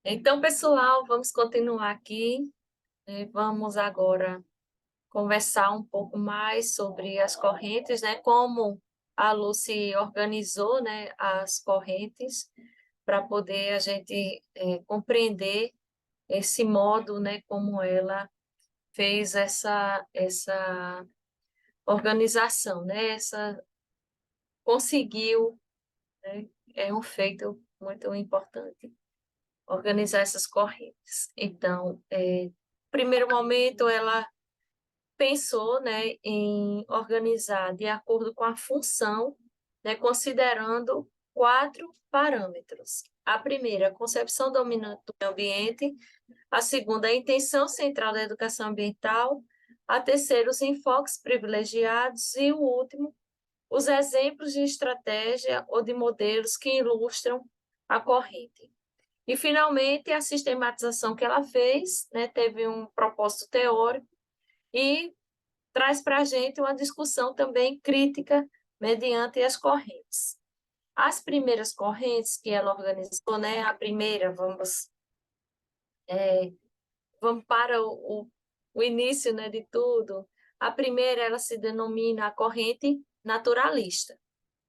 Então, pessoal, vamos continuar aqui. Vamos agora conversar um pouco mais sobre as correntes, né? Como a Lucy organizou, né, as correntes para poder a gente compreender esse modo, né, como ela fez essa organização, né? Conseguiu, né? É um feito muito importante organizar essas correntes. Então, primeiro momento, ela pensou, né, em organizar de acordo com a função, né, considerando quatro parâmetros. A primeira, a concepção dominante do meio ambiente. A segunda, a intenção central da educação ambiental. A terceira, os enfoques privilegiados. E o último, os exemplos de estratégia ou de modelos que ilustram a corrente. E, finalmente, a sistematização que ela fez, né, teve um propósito teórico e traz para a gente uma discussão também crítica mediante as correntes. As primeiras correntes que ela organizou, né, a primeira, vamos para o início, né, de tudo. A primeira, ela se denomina a corrente naturalista.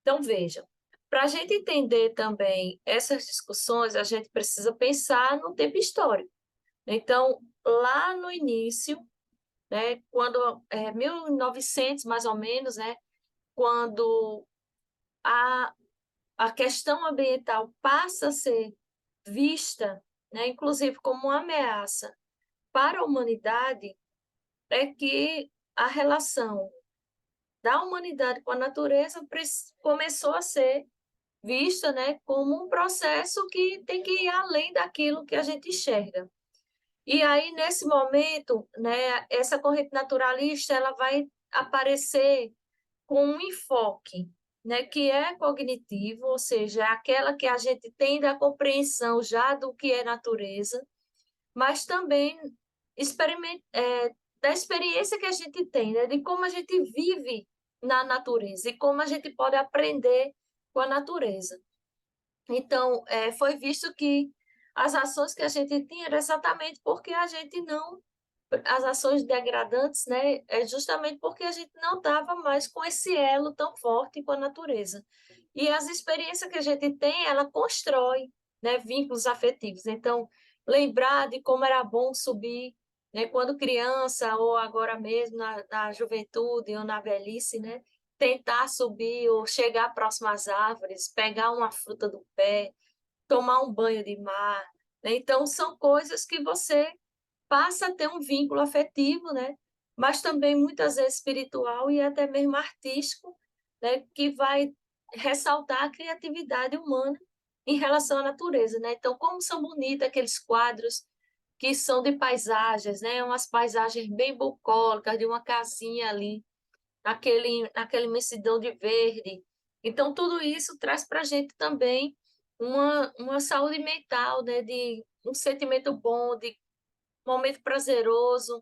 Então, vejam, para a gente entender também essas discussões, a gente precisa pensar no tempo histórico. Então, lá no início, né, quando 1900 mais ou menos, né, quando a, a questão ambiental passa a ser vista, né, inclusive como uma ameaça para a humanidade, é que a relação da humanidade com a natureza começou a ser vista, né, como um processo que tem que ir além daquilo que a gente enxerga. E aí, nesse momento, né, essa corrente naturalista ela vai aparecer com um enfoque, né, que é cognitivo, ou seja, é aquela que a gente tem da compreensão já do que é natureza, mas também da experiência que a gente tem, né, de como a gente vive na natureza e como a gente pode aprender com a natureza. Então, foi visto que as ações que a gente tinha era exatamente porque a gente não as ações degradantes, né, é justamente porque a gente não estava mais com esse elo tão forte com a natureza. E as experiências que a gente tem, ela constrói, né, vínculos afetivos. Então, lembrar de como era bom subir, né, quando criança ou agora mesmo na juventude ou na velhice, né, tentar subir ou chegar próximo às árvores, pegar uma fruta do pé, tomar um banho de mar, né? Então, são coisas que você passa a ter um vínculo afetivo, né? Mas também muitas vezes espiritual e até mesmo artístico, né? Que vai ressaltar a criatividade humana em relação à natureza, né? Então, como são bonitos aqueles quadros que são de paisagens, né? Umas paisagens bem bucólicas, de uma casinha ali, naquela imensidão de verde. Então, tudo isso traz para a gente também uma saúde mental, né? De um sentimento bom, de momento prazeroso.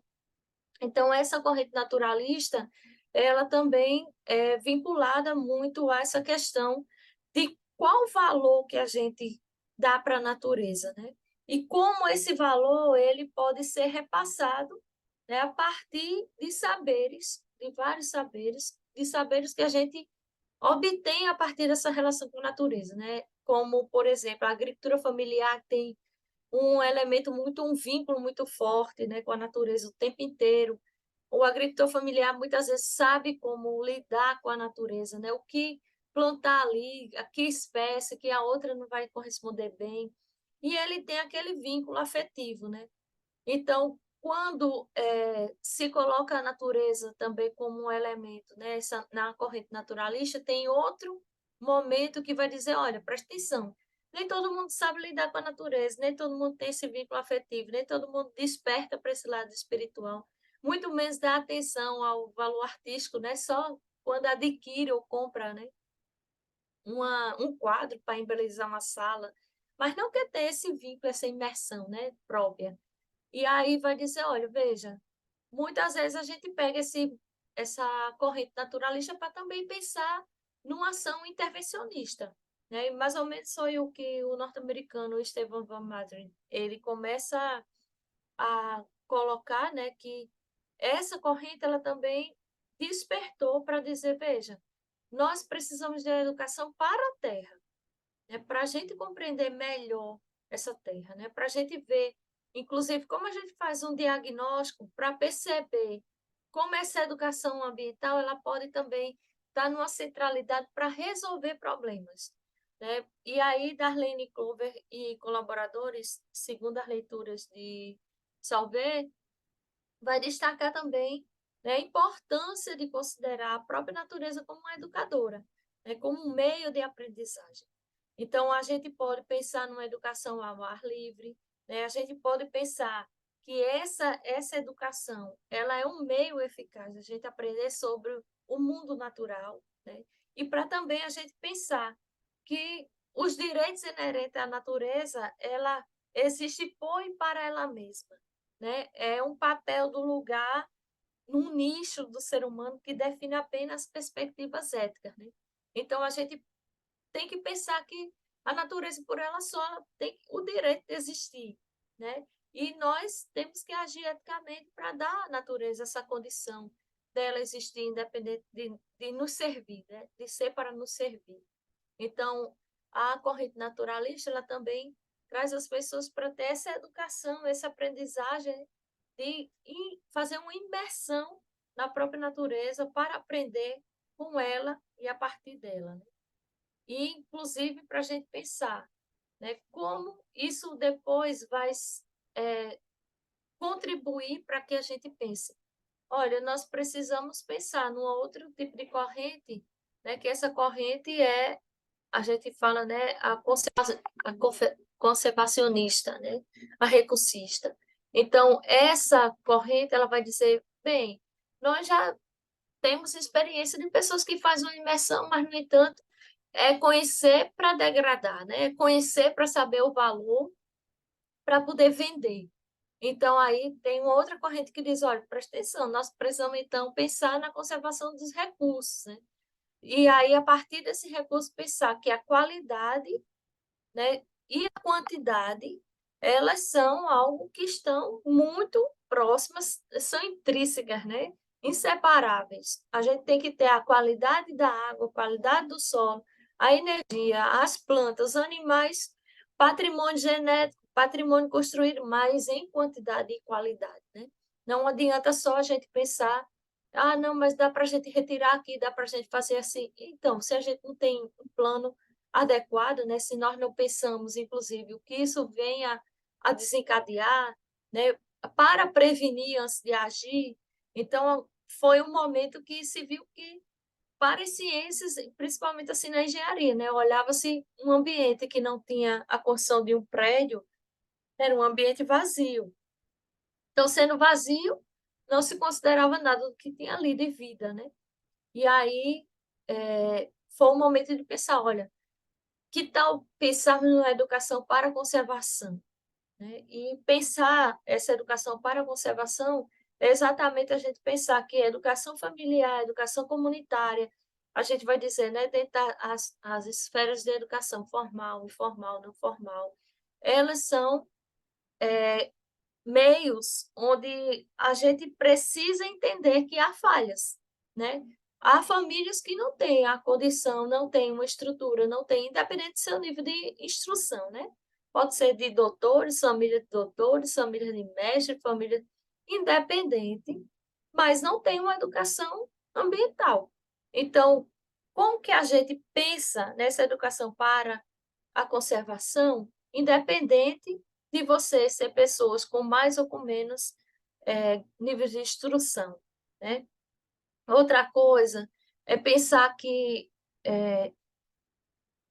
Então, essa corrente naturalista, ela também é vinculada muito a essa questão de qual valor que a gente dá para a natureza, né? E como esse valor ele pode ser repassado, né, a partir de saberes, de vários saberes, de saberes que a gente obtém a partir dessa relação com a natureza, né? Como, por exemplo, a agricultura familiar tem um vínculo muito forte, né, com a natureza o tempo inteiro. O agricultor familiar muitas vezes sabe como lidar com a natureza, né? O que plantar ali, a que espécie, que a outra não vai corresponder bem. E ele tem aquele vínculo afetivo, né? Então, quando se coloca a natureza também como um elemento, né, na corrente naturalista, tem outro momento que vai dizer, olha, presta atenção, nem todo mundo sabe lidar com a natureza, nem todo mundo tem esse vínculo afetivo, nem todo mundo desperta para esse lado espiritual, muito menos dá atenção ao valor artístico, né, só quando adquire ou compra, né, um quadro para embelezar uma sala, mas não quer ter esse vínculo, essa imersão, né, própria. E aí vai dizer, olha, veja, muitas vezes a gente pega essa corrente naturalista para também pensar numa ação intervencionista. né? E mais ou menos foi o que o norte-americano Stephen Van Madden, ele começa a colocar, né, que essa corrente ela também despertou para dizer, veja, nós precisamos de educação para a Terra, né, para a gente compreender melhor essa Terra, né, para a gente ver, inclusive, como a gente faz um diagnóstico para perceber como essa educação ambiental ela pode também estar numa centralidade para resolver problemas, né? E aí, Darlene Clover e colaboradores, segundo as leituras de Salvé, vai destacar também, né, a importância de considerar a própria natureza como uma educadora, né, como um meio de aprendizagem. Então, a gente pode pensar numa educação ao ar livre, né? A gente pode pensar que essa educação ela é um meio eficaz de a gente aprender sobre o mundo natural, né? E para também a gente pensar que os direitos inerentes à natureza, ela existe por e para ela mesma, né? É um papel do lugar num nicho do ser humano que define apenas perspectivas éticas, né? Então, a gente tem que pensar que a natureza, por ela só, ela tem o direito de existir, né? E nós temos que agir eticamente para dar à natureza essa condição dela existir independente de nos servir, né? De ser para nos servir. Então, a corrente naturalista, ela também traz as pessoas para ter essa educação, essa aprendizagem de fazer uma imersão na própria natureza para aprender com ela e a partir dela, né? E, inclusive, para a gente pensar, né, como isso depois vai contribuir para que a gente pense. Olha, nós precisamos pensar num outro tipo de corrente, né, que essa corrente é, a gente fala, né, conservacionista, né, a recursista. Então, essa corrente, ela vai dizer, bem, nós já temos experiência de pessoas que fazem uma imersão, mas, no entanto, é conhecer para degradar, né? É conhecer para saber o valor, para poder vender. Então, aí tem uma outra corrente que diz, olha, presta atenção, nós precisamos, então, pensar na conservação dos recursos, né? E aí, a partir desse recurso, pensar que a qualidade, né, e a quantidade, elas são algo que estão muito próximas, são intrínsecas, né? Inseparáveis. A gente tem que ter a qualidade da água, a qualidade do solo, a energia, as plantas, os animais, patrimônio genético, patrimônio construído, mas em quantidade e qualidade, né? Não adianta só a gente pensar, ah, não, mas dá para a gente retirar aqui, dá para a gente fazer assim. Então, se a gente não tem um plano adequado, né? Se nós não pensamos, inclusive, o que isso venha a desencadear, né? Para prevenir antes de agir. Então, foi um momento que se viu que, para as ciências, principalmente assim na engenharia, né? Olhava-se um ambiente que não tinha a construção de um prédio, era um ambiente vazio. Então, sendo vazio, não se considerava nada do que tinha ali de vida, né? E aí, foi um momento de pensar, olha, que tal pensarmos na educação para a conservação, né? E pensar essa educação para a conservação é exatamente a gente pensar que a educação familiar, a educação comunitária, a gente vai dizer, né, dentro das esferas de educação formal, informal, não formal, elas são meios onde a gente precisa entender que há falhas, né? Há famílias que não têm a condição, não têm uma estrutura, não têm, independente do seu nível de instrução, né? Pode ser de doutores, família de mestre, família independente, mas não tem uma educação ambiental. Então, como que a gente pensa nessa educação para a conservação, independente de você ser pessoas com mais ou com menos níveis de instrução, né? Outra coisa é pensar que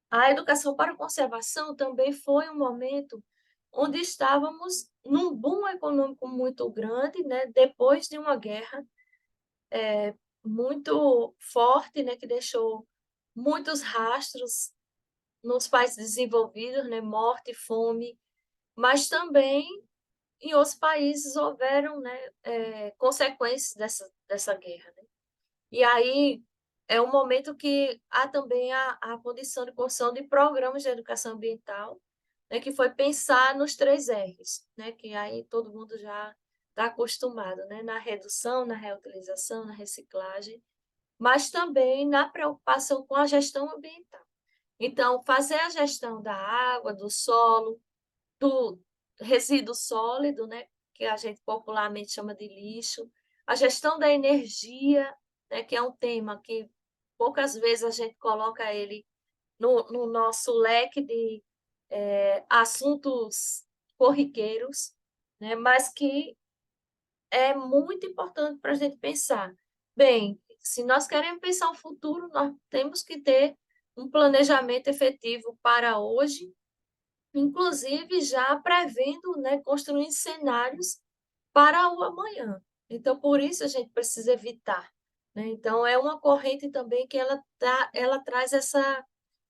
a educação para a conservação também foi um momento onde estávamos num boom econômico muito grande, né? Depois de uma guerra muito forte, né? Que deixou muitos rastros nos países desenvolvidos, né? Morte, fome, mas também em outros países houveram, né, consequências dessa guerra, né? E aí é um momento que há também a condição de construção de programas de educação ambiental, né, que foi pensar nos 3 Rs, né, que aí todo mundo já está acostumado, né, na redução, na reutilização, na reciclagem, mas também na preocupação com a gestão ambiental. Então, fazer a gestão da água, do solo, do resíduo sólido, né, que a gente popularmente chama de lixo, a gestão da energia, né, que é um tema que poucas vezes a gente coloca ele no nosso leque de assuntos corriqueiros, né, mas que é muito importante para a gente pensar. Bem, se nós queremos pensar o futuro, nós temos que ter um planejamento efetivo para hoje, inclusive já prevendo, né, construindo cenários para o amanhã. Então, por isso a gente precisa evitar, né? Então, é uma corrente também que ela traz essa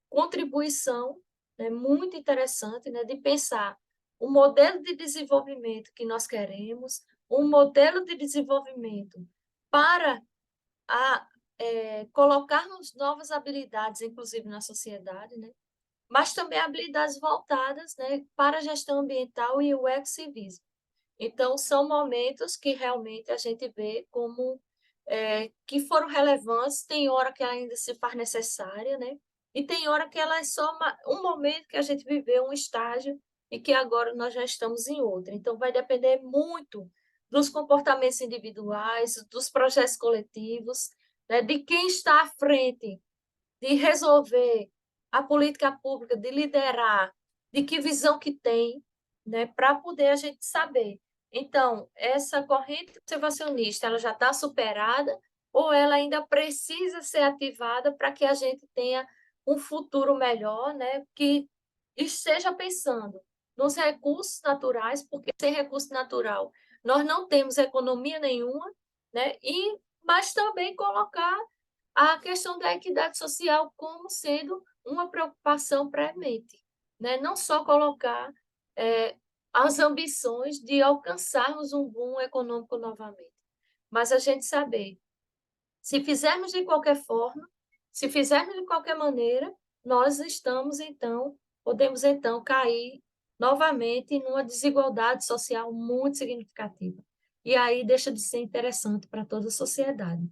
contribuição, né, muito interessante, né, de pensar o modelo de desenvolvimento que nós queremos, um modelo de desenvolvimento para colocarmos novas habilidades, inclusive na sociedade, né? Mas também habilidades voltadas, né, para a gestão ambiental e o ecocivismo. Então, são momentos que realmente a gente vê como que foram relevantes, tem hora que ainda se faz necessária, né? E tem hora que ela é só um momento que a gente viveu um estágio e que agora nós já estamos em outro. Então, vai depender muito dos comportamentos individuais, dos processos coletivos, né? De quem está à frente de resolver a política pública, de liderar, de que visão que tem, né, para poder a gente saber. Então, essa corrente conservacionista, ela já está superada ou ela ainda precisa ser ativada para que a gente tenha um futuro melhor, né, que esteja pensando nos recursos naturais, porque sem recurso natural nós não temos economia nenhuma, né, mas também colocar a questão da equidade social como sendo uma preocupação premente, né? Não só colocar as ambições de alcançarmos um boom econômico novamente, mas a gente saber, se fizermos de qualquer forma, se fizermos de qualquer maneira, nós podemos então cair novamente numa desigualdade social muito significativa. E aí deixa de ser interessante para toda a sociedade.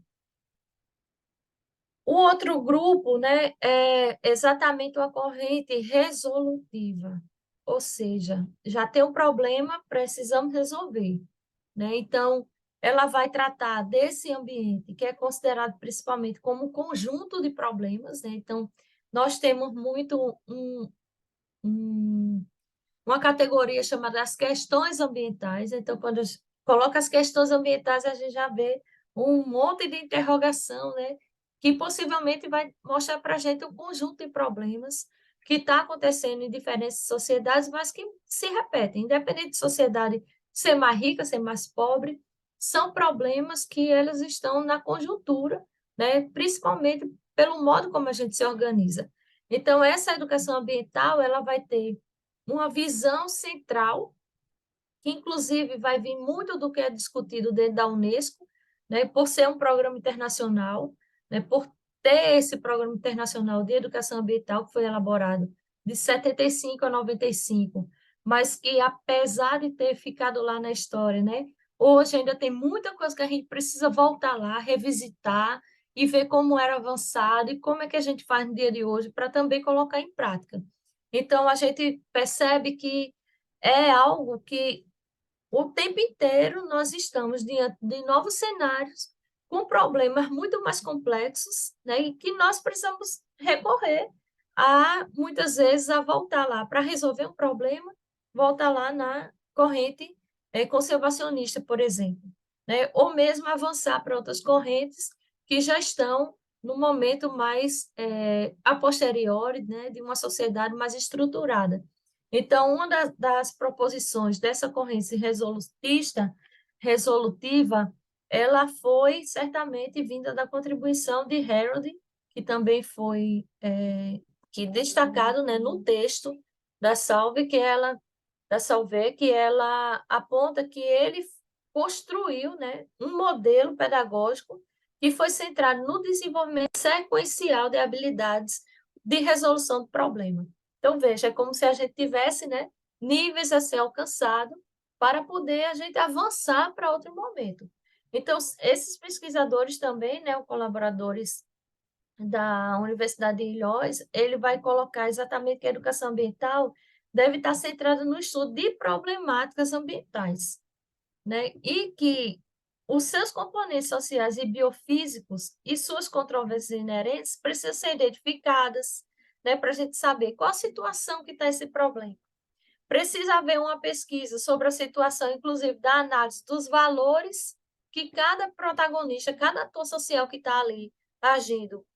O outro grupo, né, é exatamente uma corrente resolutiva, ou seja, já tem um problema, precisamos resolver, né? Então, ela vai tratar desse ambiente que é considerado principalmente como um conjunto de problemas, né? Então, nós temos muito um, uma categoria chamada as questões ambientais. Então, quando a gente coloca as questões ambientais, a gente já vê um monte de interrogação, né? Que possivelmente vai mostrar para a gente um conjunto de problemas que está acontecendo em diferentes sociedades, mas que se repetem, independente de sociedade ser mais rica, ser mais pobre, são problemas que eles estão na conjuntura, né? Principalmente pelo modo como a gente se organiza. Então, essa educação ambiental, ela vai ter uma visão central, que inclusive vai vir muito do que é discutido dentro da Unesco, né, por ser um programa internacional, né, por ter esse programa internacional de educação ambiental que foi elaborado de 75 a 95, mas que apesar de ter ficado lá na história, né, hoje ainda tem muita coisa que a gente precisa voltar lá, revisitar e ver como era avançado e como é que a gente faz no dia de hoje para também colocar em prática. Então, a gente percebe que é algo que o tempo inteiro nós estamos diante de novos cenários, com problemas muito mais complexos, né, e que nós precisamos recorrer muitas vezes, a voltar lá para resolver um problema, voltar lá na corrente conservacionista, por exemplo, né, ou mesmo avançar para outras correntes que já estão no momento mais a posteriori, né, de uma sociedade mais estruturada. Então, uma das proposições dessa corrente resolutiva, ela foi certamente vinda da contribuição de Harold, que também foi destacado, né, no texto da Salve, que ela aponta que ele construiu, né, um modelo pedagógico que foi centrado no desenvolvimento sequencial de habilidades de resolução do problema. Então, veja, é como se a gente tivesse, né, níveis a ser alcançados para poder a gente avançar para outro momento. Então, esses pesquisadores também, né, os colaboradores da Universidade de Illinois, ele vai colocar exatamente que a educação ambiental deve estar centrada no estudo de problemáticas ambientais, né? E que os seus componentes sociais e biofísicos e suas controvérsias inerentes precisam ser identificadas, né, para a gente saber qual a situação que está esse problema. Precisa haver uma pesquisa sobre a situação, inclusive da análise dos valores que cada protagonista, cada ator social que está ali agindo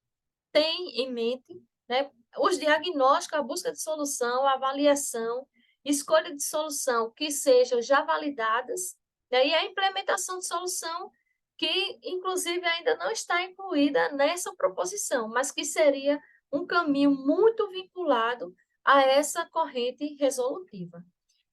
tem em mente, né, os diagnósticos, a busca de solução, a avaliação, escolha de solução que sejam já validadas, né, e a implementação de solução que, inclusive, ainda não está incluída nessa proposição, mas que seria um caminho muito vinculado a essa corrente resolutiva.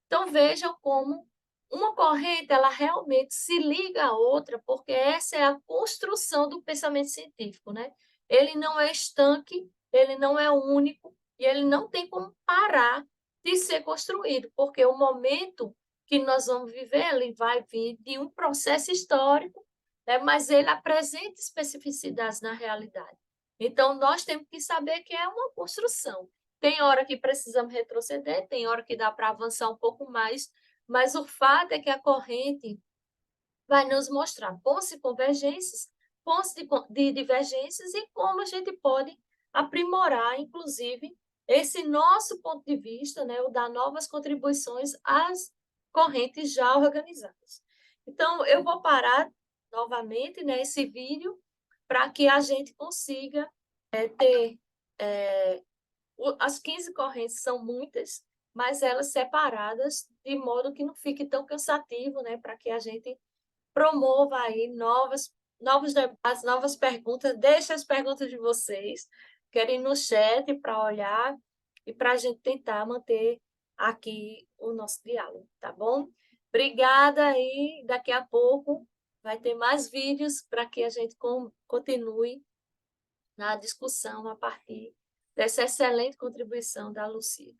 Então, vejam como uma corrente ela realmente se liga à outra, porque essa é a construção do pensamento científico, né? Ele não é estanque, ele não é único e ele não tem como parar de ser construído, porque o momento que nós vamos viver, ele vai vir de um processo histórico, né? Mas ele apresenta especificidades na realidade. Então, nós temos que saber que é uma construção. Tem hora que precisamos retroceder, tem hora que dá para avançar um pouco mais, mas o fato é que a corrente vai nos mostrar pontos de convergências, pontos de divergências e como a gente pode aprimorar, inclusive, esse nosso ponto de vista, né, o dar novas contribuições às correntes já organizadas. Então, eu vou parar novamente, né, esse vídeo para que a gente consiga ter as 15 correntes são muitas, mas elas separadas de modo que não fique tão cansativo, né, para que a gente promova aí novos debates, novas perguntas. Deixe as perguntas de vocês, querem no chat para olhar e para a gente tentar manter aqui o nosso diálogo, tá bom? Obrigada e daqui a pouco vai ter mais vídeos para que a gente continue na discussão a partir dessa excelente contribuição da Lucia.